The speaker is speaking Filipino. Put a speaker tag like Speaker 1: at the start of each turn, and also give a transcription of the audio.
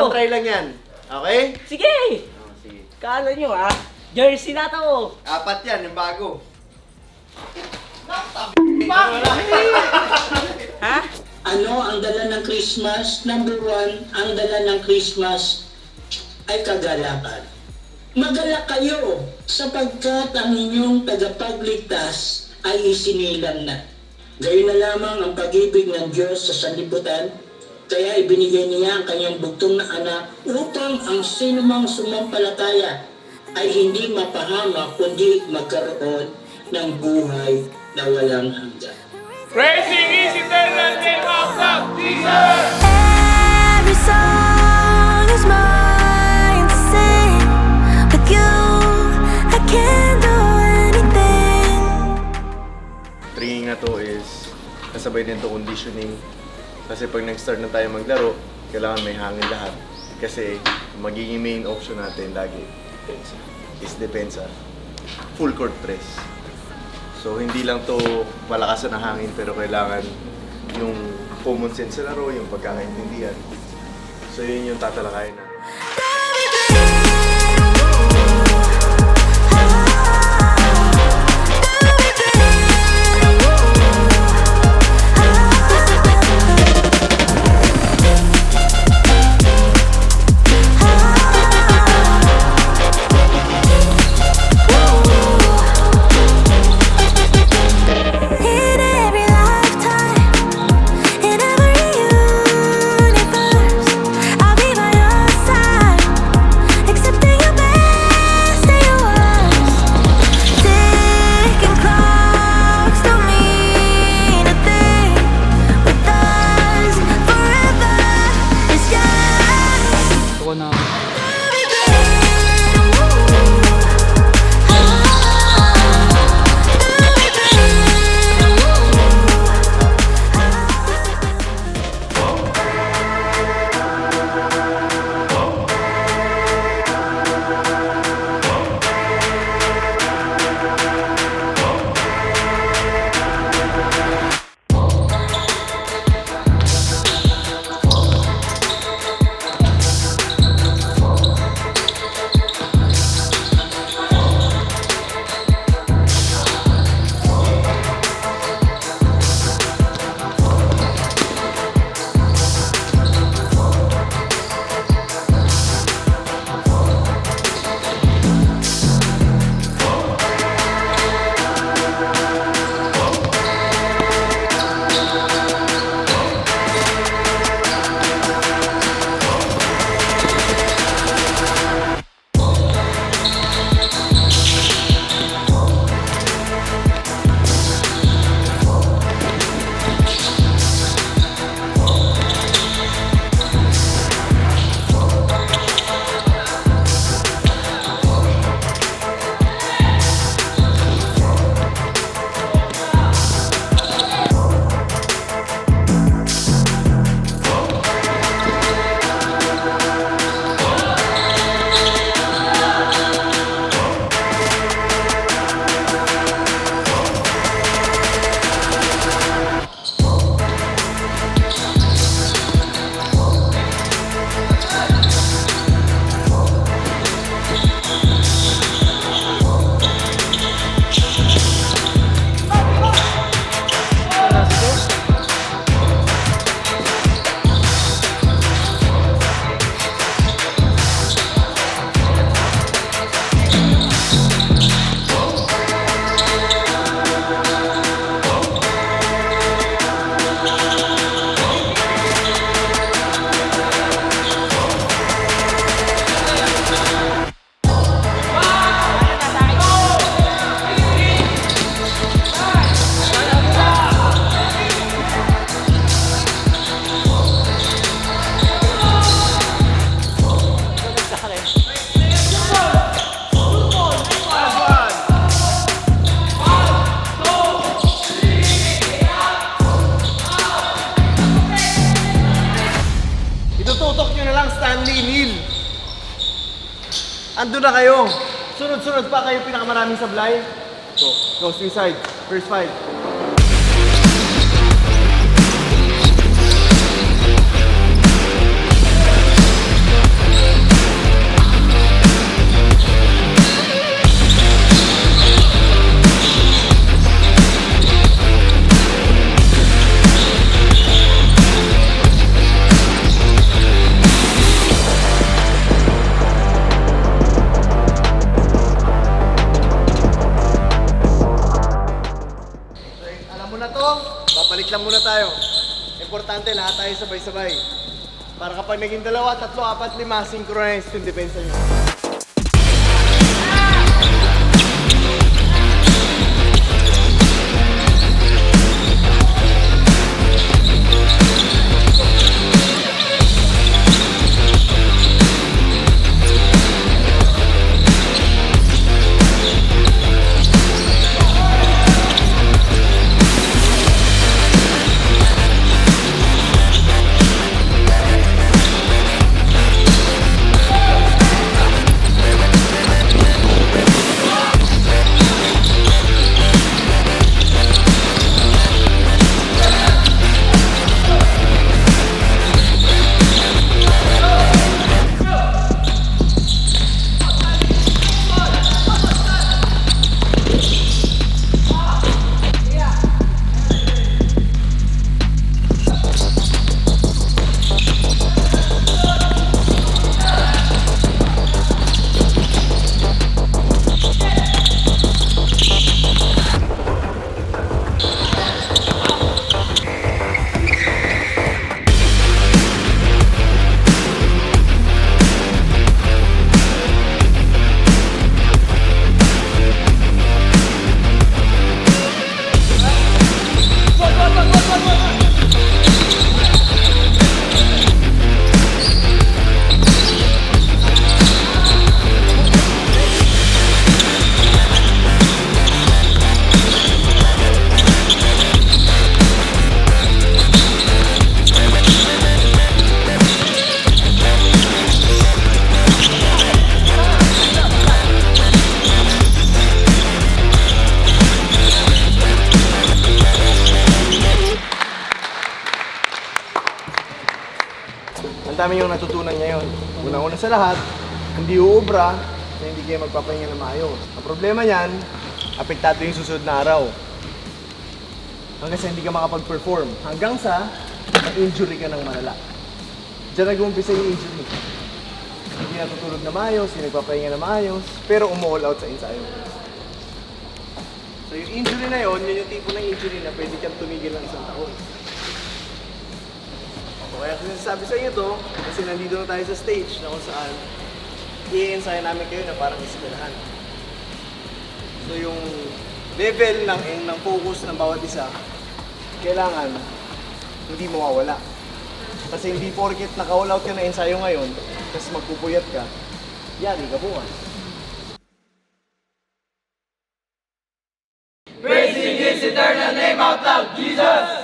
Speaker 1: One try lang yan. Okay?
Speaker 2: Sige!
Speaker 1: Oh, sige.
Speaker 2: Kala nyo jersey na to.
Speaker 1: 4 yan, yung bago.
Speaker 2: Ha?
Speaker 3: Ano ang dala ng Christmas? Number 1, ang dala ng Christmas ay kagalakan. Magalak kayo sapagkat ang inyong tagapagligtas ay isinilang na. Gayon na lamang ang pag-ibig ng Diyos sa sanlibutan, kaya ibinigay niya ang kanyang bugtong na anak upang ang sinumang sumampalataya ay hindi mapahamak kundi magkaroon ng buhay na walang hanggan.
Speaker 4: Praising is eternal name of God, Jesus!
Speaker 5: Every song is mine to sing. With you, I can't do anything.
Speaker 6: Training na to is kasabay din to conditioning. Kasi pag nag-start na tayo maglaro, kailangan may hangin lahat. Kasi magiging main option natin lagi is depensa. Full court press. So hindi lang to palakasan ng hangin pero kailangan yung common sense sa laro, yung pagkakaintindihan. So yun yung tatalakayin natin.
Speaker 1: Ando na kayo. Sunod-sunod pa kayo pinakamaraming sablay. Go suicide. First fight. lang muna tayo. Importante, lahat tayo sabay-sabay. Para kapag naging 2, 3, 4, 5, synchronize yung depensa nyo. Ang dami yung natutunan ngayon. Una-una sa lahat, hindi uubra na hindi kayo magpapahinga na maayos. Ang problema niyan, apektado yung susunod na araw. Hanggang sa hindi ka makapag-perform. Hanggang sa na-injury ka ng malala. Diyan nag-uumpisa yung injury. Hindi natutulog na maayos, hindi nagpapahinga na maayos, pero umu-all out sa ensayo. So yung injury na yun yung tipo ng injury na pwede kang tumigil ng isang taon. Kaya sinasabi sa inyo to, kasi nandito na tayo sa stage na kung saan i-ensayo namin kayo na parang eskwelahan. So yung level ng focus ng bawat isa, kailangan hindi mawawala. Kasi hindi porket naka-all out ka na ensayo ngayon, tapos magpupuyat ka, yari ka bukas.
Speaker 4: Praising His eternal name out loud, Jesus!